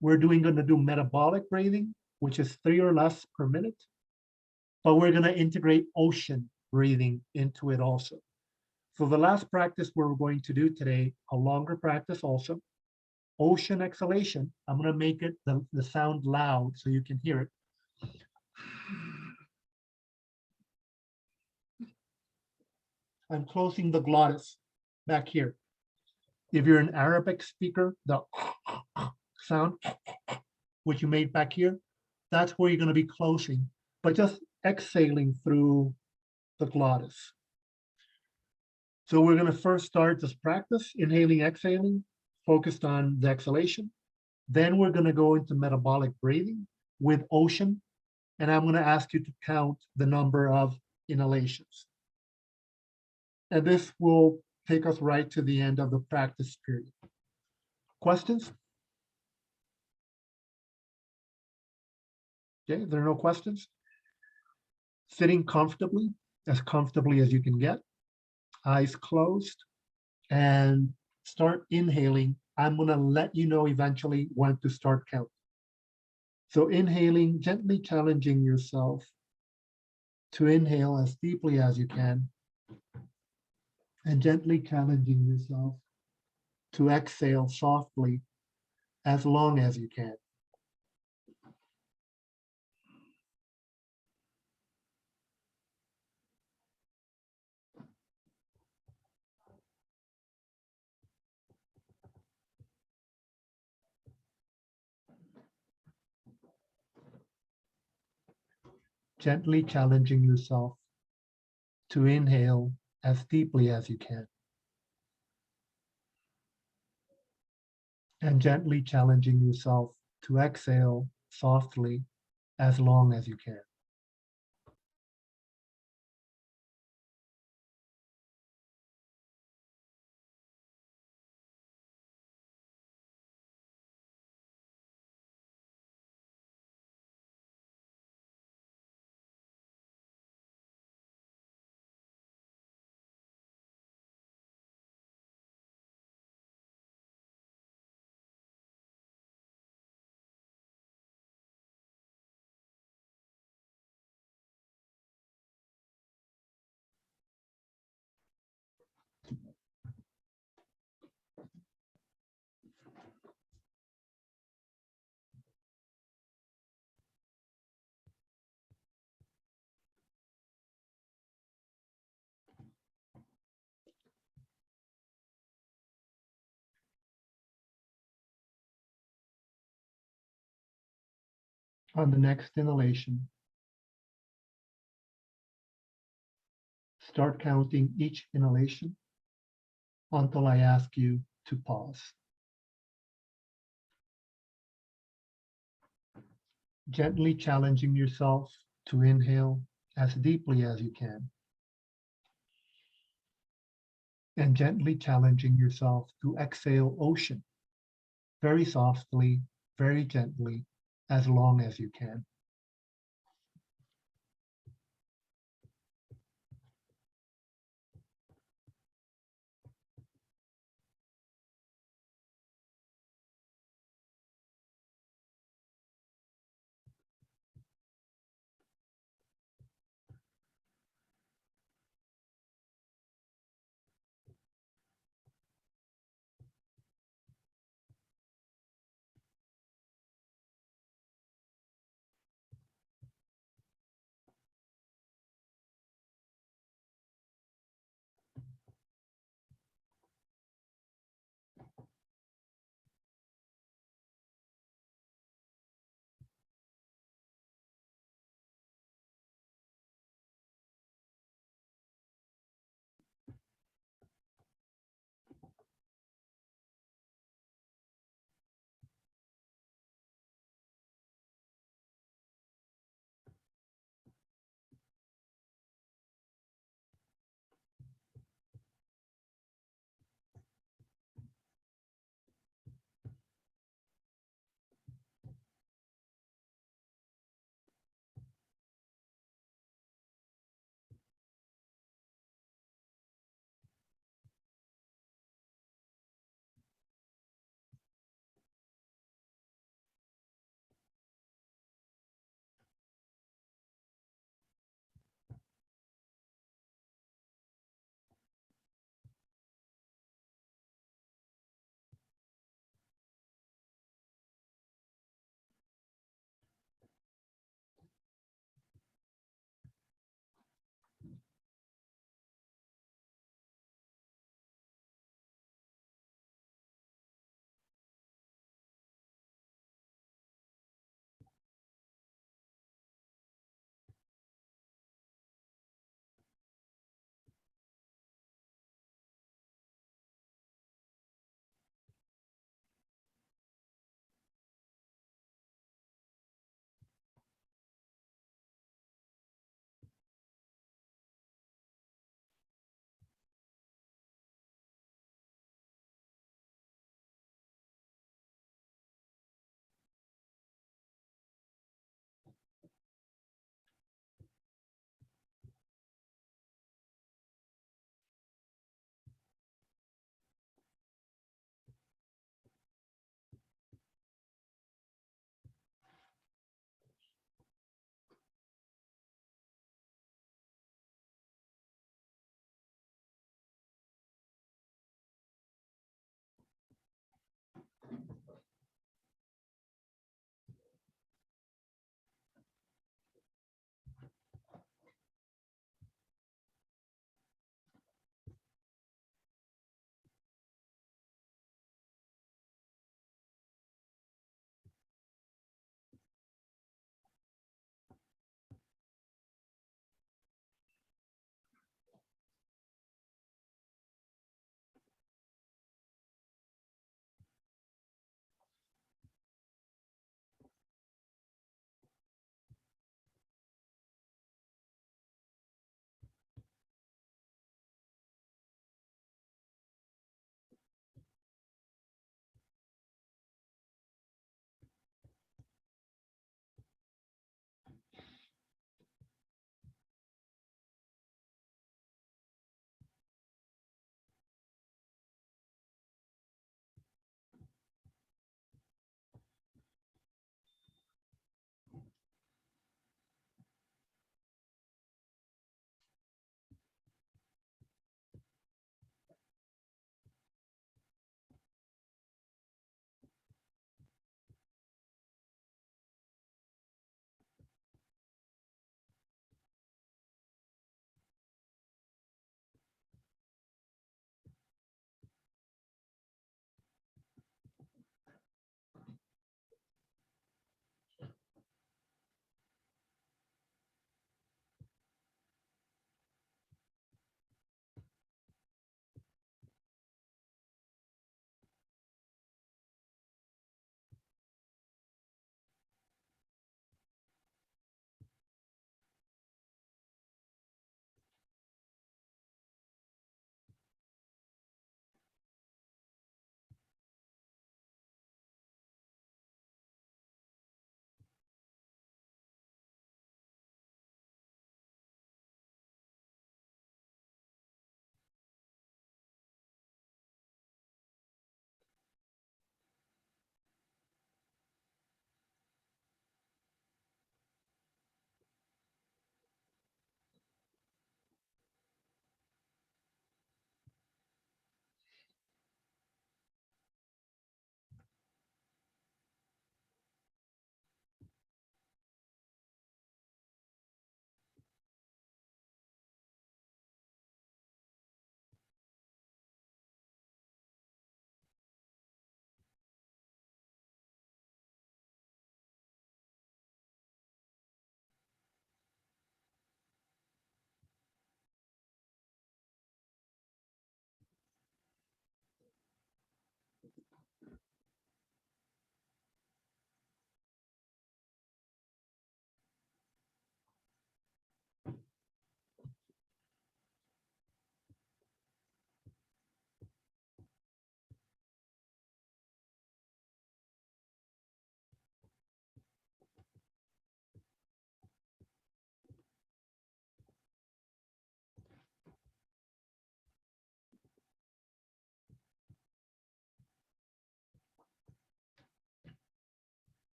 Speaker 1: we're going to do metabolic breathing, which is 3 or less per minute. but we're going to integrate ocean breathing into it also. So the last practice we're going to do today, a longer practice also, ocean exhalation. I'm going to make it the sound loud so you can hear it. I'm closing the glottis back here. If you're an Arabic speaker, the sound, which you made back here, that's where you're going to be closing, but just exhaling through the glottis. So we're going to first start this practice, inhaling, exhaling, focused on the exhalation. Then we're going to go into metabolic breathing with ocean, and I'm going to ask you to count the number of inhalations. And this will take us right to the end of the practice period. Questions? Okay, there are no questions. Sitting comfortably as you can get, eyes closed, and start inhaling. I'm going to let you know eventually when to start counting. So inhaling, gently challenging yourself to inhale as deeply as you can, and gently challenging yourself to exhale softly as long as you can. Gently challenging yourself to inhale as deeply as you can. And gently challenging yourself to exhale softly as long as you can. On the next inhalation, start counting each inhalation until I ask you to pause. Gently challenging yourself to inhale as deeply as you can. And gently challenging yourself to exhale ocean very softly, very gently, as long as you can.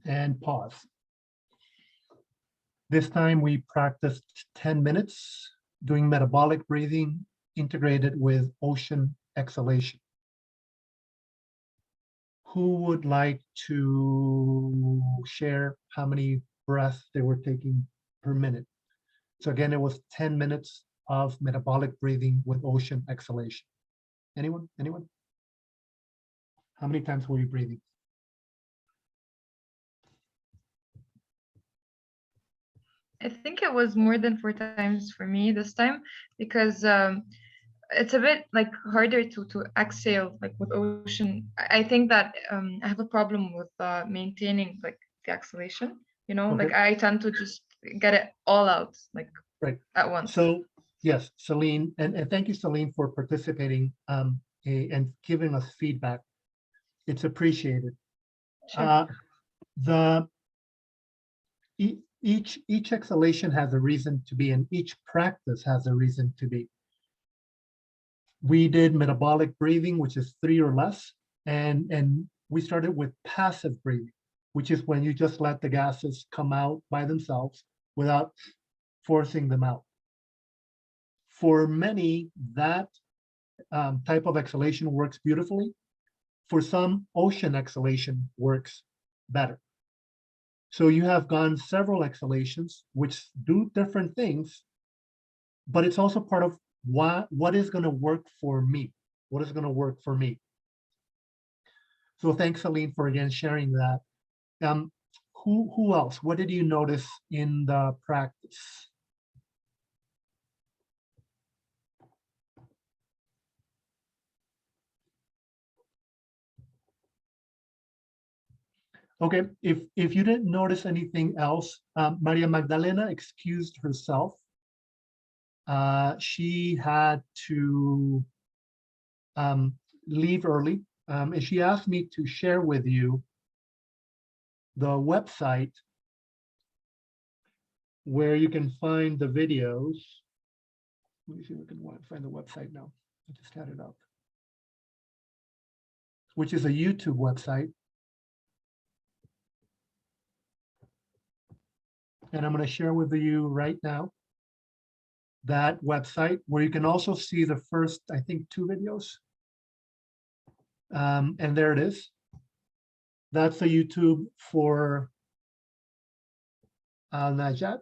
Speaker 1: and pause. This time we practiced 10 minutes doing metabolic breathing integrated with ocean exhalation. Who would like to share how many breaths they were taking per minute? So again, it was 10 minutes of metabolic breathing with ocean exhalation. Anyone? Anyone? How many times were you breathing?
Speaker 3: I think it was more than 4 times for me this time because it's a bit like harder to exhale like with ocean. I think that I have a problem with maintaining like the exhalation. You know, like
Speaker 1: Okay.
Speaker 3: I tend to just get it all out like
Speaker 1: Right.
Speaker 3: at once.
Speaker 1: So yes, Celine, and thank you, Celine, for participating and giving us feedback. It's appreciated.
Speaker 3: Sure.
Speaker 1: The each exhalation has a reason to be, and each practice has a reason to be. We did metabolic breathing, which is 3 or less, and we started with passive breathing, which is when you just let the gases come out by themselves without forcing them out. For many, that type of exhalation works beautifully. For some, ocean exhalation works better. So you have gone several exhalations, which do different things, but it's also part of what is going to work for me. What is going to work for me? So thanks, Celine, for again sharing that. Who else? What did you notice in the practice? Okay, if you didn't notice anything else, Maria Magdalena excused herself. She had to leave early, and she asked me to share with you the website where you can find the videos. Let me see if we can find the website now. I just had it up, which is a YouTube website. And I'm going to share with you right now that website where you can also see the first, I think, 2 videos. And there it is. That's the YouTube for Najat.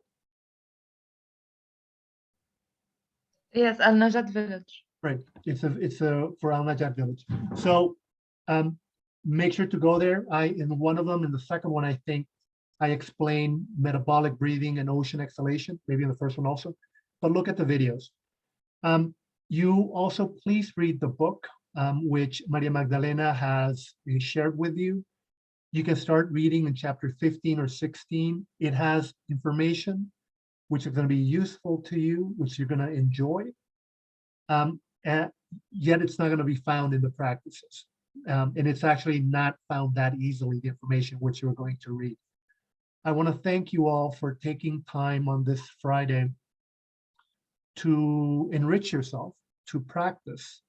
Speaker 3: Yes, Al Najat village.
Speaker 1: Right. It's a for Al Najat village. So make sure to go there. In one of them, in the second one, I think I explain metabolic breathing and ocean exhalation, maybe in the first one also, but look at the videos. You also please read the book, which Maria Magdalena has shared with you. You can start reading in chapter 15 or 16. It has information which is going to be useful to you, which you're going to enjoy. Yet it's not going to be found in the practices. And it's actually not found that easily, the information which you're going to read. I want to thank you all for taking time on this Friday to enrich yourself, to practice.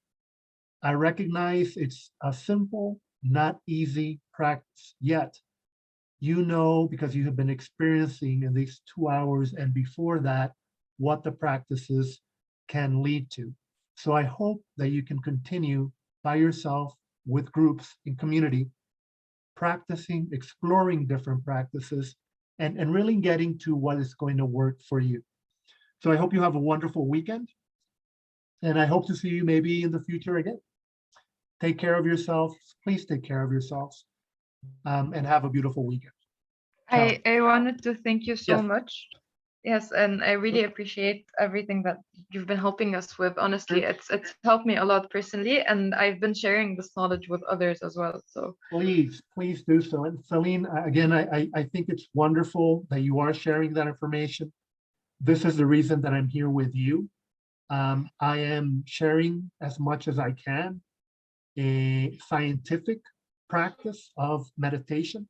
Speaker 1: I recognize it's a simple, not easy practice, yet you know, because you have been experiencing in these 2 hours and before that, what the practices can lead to. So I hope that you can continue by yourself with groups in community, practicing, exploring different practices, and really getting to what is going to work for you. So I hope you have a wonderful weekend, and I hope to see you maybe in the future again. Take care of yourselves. Please take care of yourselves, and have a beautiful weekend. Ciao.
Speaker 3: I wanted to thank you so
Speaker 1: Yes.
Speaker 3: much. Yes, and I really appreciate everything that you've been helping us with. Honestly, it's helped me a lot personally, and I've been sharing this knowledge with others as well. So
Speaker 1: Please do so. And Celine, again, I think it's wonderful that you are sharing that information. This is the reason that I'm here with you. I am sharing as much as I can a scientific practice of meditation.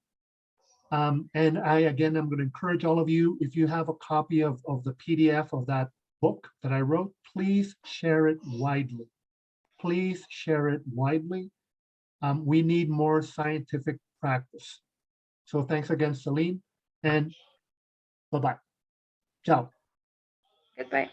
Speaker 1: And again, I'm going to encourage all of you, if you have a copy of the PDF of that book that I wrote, please share it widely. Please share it widely. We need more scientific practice. So thanks again, Celine, and bye-bye. Ciao.
Speaker 3: Goodbye.